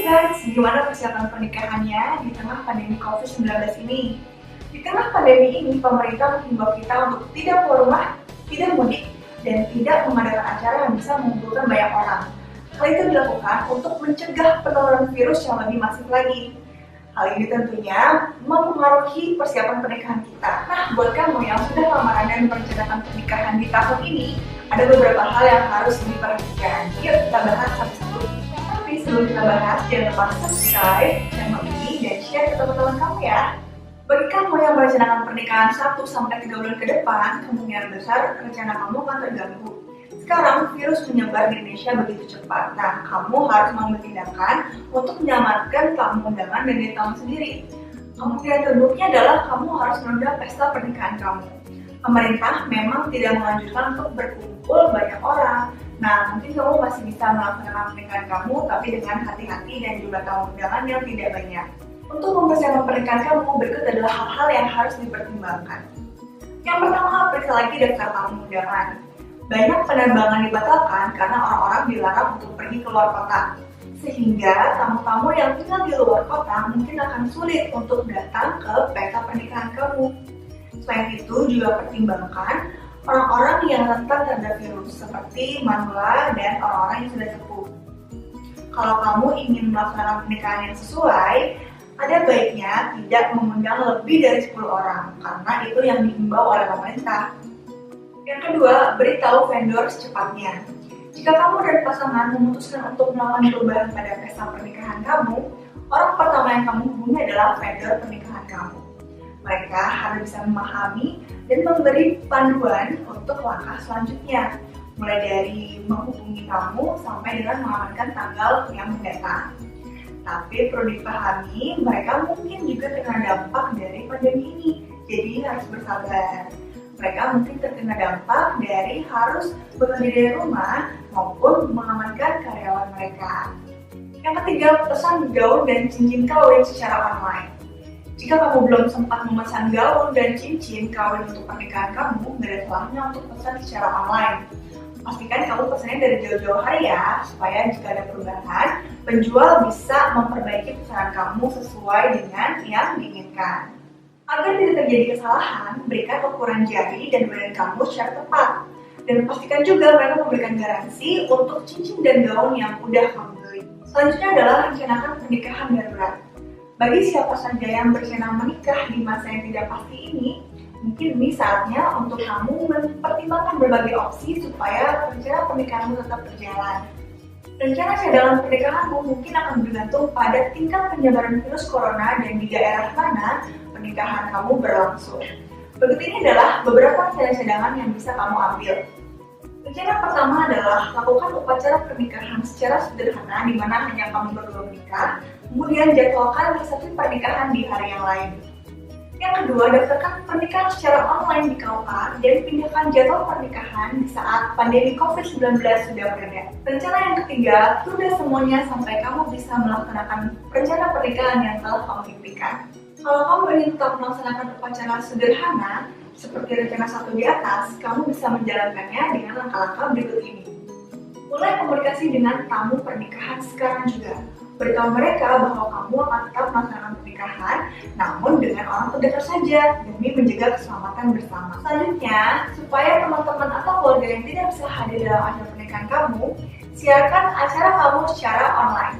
Guys, gimana persiapan pernikahannya di tengah pandemi COVID-19 ini? Di tengah pandemi ini, pemerintah menghimbau kita untuk tidak keluar rumah, tidak mudik, dan tidak mengadakan acara yang bisa mengumpulkan banyak orang. Hal itu dilakukan untuk mencegah penularan virus yang lebih masif lagi. Hal ini tentunya mempengaruhi persiapan pernikahan kita. Nah, buat kamu yang sudah lamaran dan merencanakan pernikahan di tahun ini, ada beberapa hal yang harus diperhatikan. Yuk kita bahas satu-satu. Tapi sebelum kita bahas, jangan lupa subscribe channel ini dan share ke teman-teman kamu ya. Bagi kamu yang merencanakan pernikahan 1-3 bulan ke depan, kemungkinan besar rencana kamu akan terganggu. Sekarang virus menyebar di Indonesia begitu cepat. Nah, kamu harus mengambil tindakan untuk menyelamatkan tamu undangan dan diri kamu sendiri. Kemungkinan terburuknya adalah kamu harus menunda pesta pernikahan kamu. Pemerintah memang tidak menganjurkan untuk berkumpul banyak orang. Nah, mungkin kamu masih bisa melaksanakan pernikahan kamu, tapi dengan hati-hati dan jumlah tamu undangan yang tidak banyak. Untuk mempersiapkan pernikahan kamu, berikut adalah hal-hal yang harus dipertimbangkan. Yang pertama, periksa lagi daftar tamu undangan. Banyak penerbangan dibatalkan karena orang-orang dilarang untuk pergi ke luar kota. Sehingga tamu-tamu yang tinggal di luar kota mungkin akan sulit untuk datang ke pesta pernikahan kamu. Selain itu juga pertimbangkan orang-orang yang rentan terhadap virus seperti manula dan orang-orang yang sudah sepuh. Kalau kamu ingin melaksanakan pernikahan yang sesuai, ada baiknya tidak mengundang lebih dari 10 orang karena itu yang dihimbau oleh pemerintah. Yang kedua, beritahu vendor secepatnya. Jika kamu dan pasangan memutuskan untuk melakukan perubahan pada pesta pernikahan kamu, orang pertama yang kamu hubungi adalah vendor pernikahan kamu. Mereka harus bisa memahami dan memberi panduan untuk langkah selanjutnya, mulai dari menghubungi kamu sampai dengan mengamankan tanggal yang mendatang. Tapi perlu dipahami, mereka mungkin juga terkena dampak dari pandemi ini, jadi harus bersabar. Mereka mungkin terkena dampak dari harus bekerja dari rumah maupun mengamankan karyawan mereka. Yang ketiga, pesan gaun dan cincin kawin secara online. Jika kamu belum sempat memesan gaun dan cincin kawin untuk pernikahan kamu, tidak ada salahnya untuk pesan secara online. Pastikan kamu pesannya dari jauh-jauh hari ya, supaya jika ada perubahan, penjual bisa memperbaiki pesanan kamu sesuai dengan yang diinginkan. Agar tidak terjadi kesalahan, berikan ukuran jari dan badan kamu secara tepat. Dan pastikan juga mereka memberikan garansi untuk cincin dan gaun yang udah kamu beli. Selanjutnya adalah rencanakan pernikahan darurat. Bagi siapa saja yang berencana menikah di masa yang tidak pasti ini, mungkin ini saatnya untuk kamu mempertimbangkan berbagai opsi supaya rencana pernikahanmu tetap berjalan. Rencana cadangan pernikahanmu mungkin akan bergantung pada tingkat penyebaran virus corona dan di daerah mana pernikahan kamu berlangsung. Berikut ini adalah beberapa rencana cadangan yang bisa kamu ambil. Rencana pertama adalah lakukan upacara pernikahan secara sederhana di mana hanya kamu berdua menikah, kemudian jadwalkan resepsi pernikahan di hari yang lain. Yang kedua, daftarkan pernikahan secara online di KUA dan pindahkan jadwal pernikahan di saat pandemi COVID-19 sudah mereda. Rencana yang ketiga, tunda semuanya sampai kamu bisa melaksanakan rencana pernikahan yang telah kamu impikan. Kalau kamu ingin tetap melaksanakan upacara sederhana, seperti rencana satu di atas, kamu bisa menjalankannya dengan langkah-langkah berikut ini. Mulai komunikasi dengan tamu pernikahan sekarang juga. Beritahu mereka bahwa kamu akan tetap melaksanakan pernikahan, namun dengan orang terdekat saja, demi menjaga keselamatan bersama. Selanjutnya, supaya teman-teman atau keluarga yang tidak bisa hadir dalam acara pernikahan kamu, siarkan acara kamu secara online.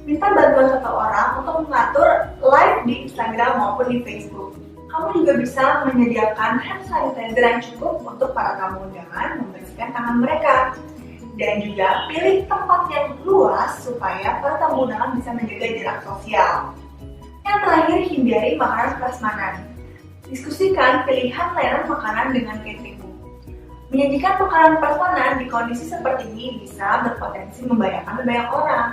Minta bantuan satu orang untuk mengatur live di Instagram maupun di Facebook. Kamu juga bisa menyediakan hand sanitizer yang cukup untuk para tamu undangan membersihkan tangan mereka. Dan juga pilih tempat yang luas supaya para tamu undangan bisa menjaga jarak sosial. Yang terakhir, hindari makanan prasmanan. Diskusikan pilihan layanan makanan dengan cateringmu. Menyajikan makanan prasmanan di kondisi seperti ini bisa berpotensi membahayakan banyak orang.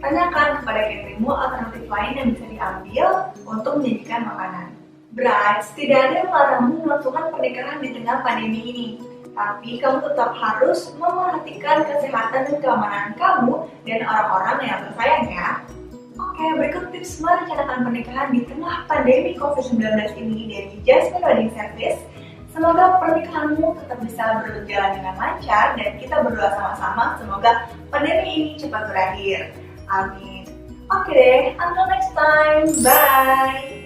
Tanyakan kepada cateringmu alternatif lain yang bisa diambil untuk menyajikan makanan. Brides, tidak ada yang melarangmu melakukan pernikahan di tengah pandemi ini. Tapi kamu tetap harus memperhatikan kesehatan dan keamanan kamu dan orang-orang yang tersayang ya. Oke, berikut tips merencanakan pernikahan di tengah pandemi COVID-19 ini dari Jasmine Wedding Service. Semoga pernikahanmu tetap bisa berjalan dengan lancar dan kita berdoa sama-sama semoga pandemi ini cepat berakhir. Amin. Oke deh, until next time, bye!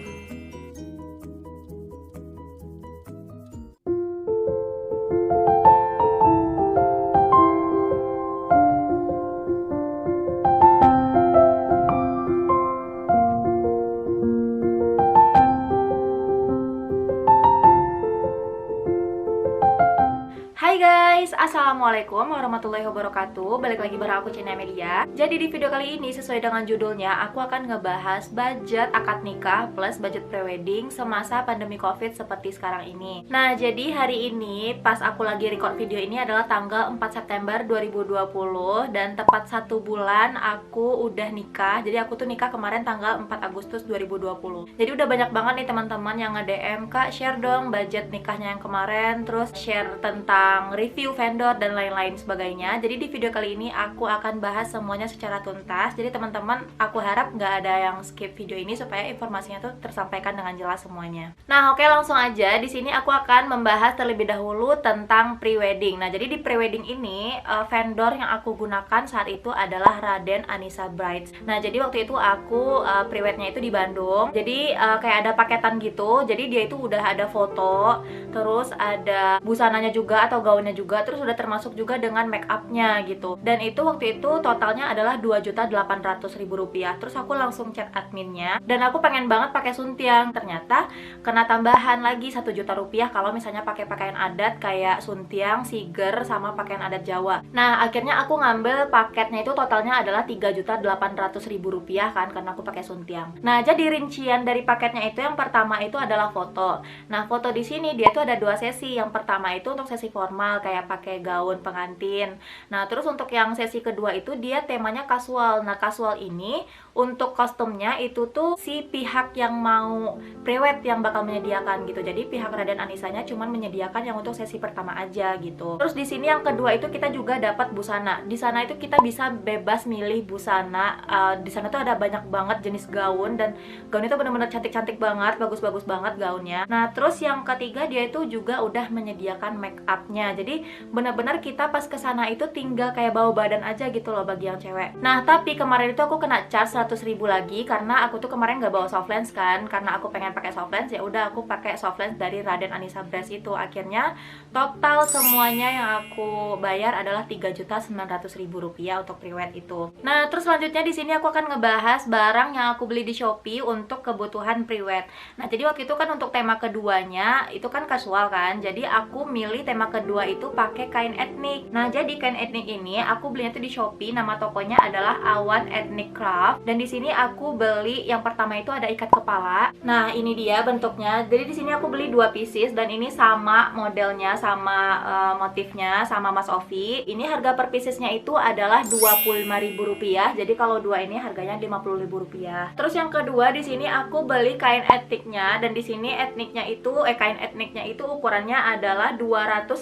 Hai guys, assalamualaikum warahmatullahi wabarakatuh. Balik lagi bareng aku Cina Media. Jadi di video kali ini sesuai dengan judulnya, aku akan ngebahas budget akad nikah plus budget prewedding semasa pandemi COVID seperti sekarang ini. Nah, jadi hari ini pas aku lagi record video ini adalah tanggal 4 September 2020 dan tepat 1 bulan aku udah nikah. Jadi aku tuh nikah kemarin tanggal 4 Agustus 2020. Jadi udah banyak banget nih teman-teman yang nge-DM, "Kak, share dong budget nikahnya yang kemarin," terus share tentang review vendor dan lain-lain sebagainya. Jadi di video kali ini aku akan bahas semuanya secara tuntas. Jadi teman-teman, aku harap nggak ada yang skip video ini supaya informasinya tuh tersampaikan dengan jelas semuanya. Nah, oke, langsung aja. Di sini aku akan membahas terlebih dahulu tentang prewedding. Nah, jadi di prewedding ini vendor yang aku gunakan saat itu adalah Raden Anissa Brides. Nah, jadi waktu itu aku prewednya itu di Bandung. Jadi kayak ada paketan gitu. Jadi dia itu udah ada foto, terus ada busananya juga atau gaunnya juga, terus udah termasuk juga dengan make upnya gitu. Dan itu waktu itu totalnya adalah Rp2.800.000. Terus aku langsung chat adminnya dan aku pengen banget pakai suntiang. Ternyata kena tambahan lagi Rp1.000.000 kalau misalnya pakai pakaian adat kayak suntiang, siger, sama pakaian adat Jawa. Nah, akhirnya aku ngambil paketnya itu totalnya adalah Rp3.800.000 kan, karena aku pakai suntiang. Nah, jadi rincian dari paketnya itu yang pertama itu adalah foto. Nah, foto di sini dia itu ada 2 sesi. Yang pertama itu untuk sesi formal kayak pakai gaun pengantin. Nah, terus untuk yang sesi kedua itu dia temanya casual. Nah, casual ini untuk kostumnya itu tuh si pihak yang mau prewed yang bakal menyediakan gitu. Jadi pihak Raden Anissanya cuman menyediakan yang untuk sesi pertama aja gitu. Terus di sini yang kedua itu kita juga dapat busana. Di sana itu kita bisa bebas milih busana. Di sana tuh ada banyak banget jenis gaun dan gaun itu benar-benar cantik-cantik banget, bagus-bagus banget gaunnya. Nah, terus yang ketiga dia itu juga udah menyediakan make upnya. Jadi benar-benar kita pas kesana itu tinggal kayak bawa badan aja gitu loh bagi yang cewek. Nah, tapi kemarin itu aku kena charge 100.000 lagi karena aku tuh kemarin nggak bawa soft lens kan, karena aku pengen pakai soft lens, ya udah aku pakai soft lens dari Raden Anissa Brides itu. Akhirnya total semuanya yang aku bayar adalah Rp3.900.000 untuk prewed itu. Nah, terus selanjutnya di sini aku akan ngebahas barang yang aku beli di Shopee untuk kebutuhan prewed. Nah, jadi waktu itu kan untuk tema keduanya itu kan casual kan, jadi aku milih tema kedua itu pakai kain etnik. Nah, jadi kain etnik ini aku belinya tuh di Shopee, nama tokonya adalah Awan Ethnic Craft. Dan di sini aku beli yang pertama itu ada ikat kepala. Nah, ini dia bentuknya. Jadi di sini aku beli 2 pieces dan ini sama modelnya, sama motifnya sama Mas Ovi. Ini harga per piecesnya itu adalah Rp25.000. Jadi kalau 2 ini harganya Rp50.000. Terus yang kedua di sini aku beli kain etniknya dan di sini kain etniknya itu ukurannya adalah 250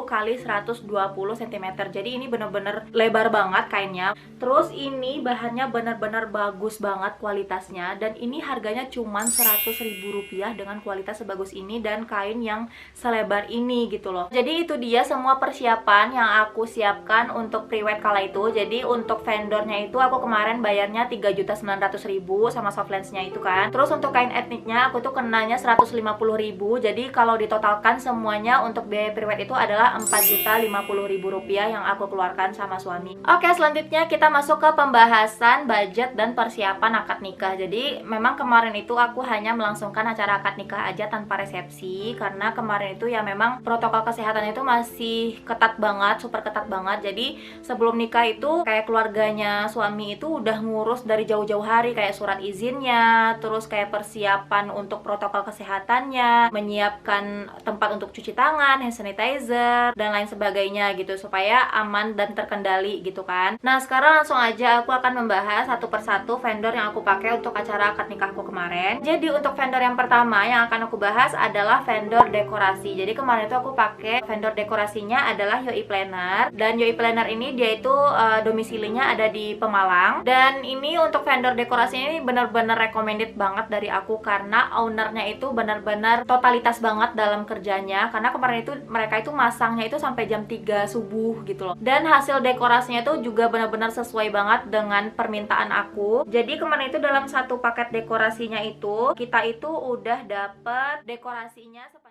x 120 cm. Jadi ini bener-bener lebar banget kainnya. Terus ini bahannya bener-bener bagus banget kualitasnya dan ini harganya cuman Rp100.000 dengan kualitas sebagus ini dan kain yang selebar ini gitu loh. Jadi itu dia semua persiapan yang aku siapkan untuk prewed kala itu. Jadi untuk vendornya itu aku kemarin bayarnya Rp3.900.000 sama soft lensnya itu kan. Terus untuk kain etniknya aku tuh kenanya Rp150.000. Jadi kalau ditotalkan semuanya untuk biaya prewed itu adalah Rp4.050.000 yang aku keluarkan sama suami. Oke, selanjutnya kita masuk ke pembahasan budget dan persiapan akad nikah. Jadi memang kemarin itu aku hanya melangsungkan acara akad nikah aja tanpa resepsi karena kemarin itu ya memang protokol kesehatan itu masih ketat banget, super ketat banget. Jadi sebelum nikah itu kayak keluarganya suami itu udah ngurus dari jauh-jauh hari kayak surat izinnya, terus kayak persiapan untuk protokol kesehatannya, menyiapkan tempat untuk cuci tangan, hand sanitizer dan lain sebagainya gitu supaya aman dan terkendali gitu kan. Nah, sekarang langsung aja aku akan membahas satu persatu vendor yang aku pakai untuk acara akad nikahku kemarin. Jadi untuk vendor yang pertama yang akan aku bahas adalah vendor dekorasi. Jadi kemarin itu aku pakai vendor dekorasinya adalah Yoi Planner. Dan Yoi Planner ini dia itu domisilinya ada di Pemalang. Dan ini untuk vendor dekorasi ini benar-benar recommended banget dari aku karena ownernya itu benar-benar totalitas banget dalam kerjanya. Karena kemarin itu mereka itu masangnya itu itu sampai jam 3 subuh gitu loh. Dan hasil dekorasinya itu juga benar-benar sesuai banget dengan permintaan aku. Jadi kemarin itu dalam satu paket dekorasinya itu kita itu udah dapet dekorasinya sepanjang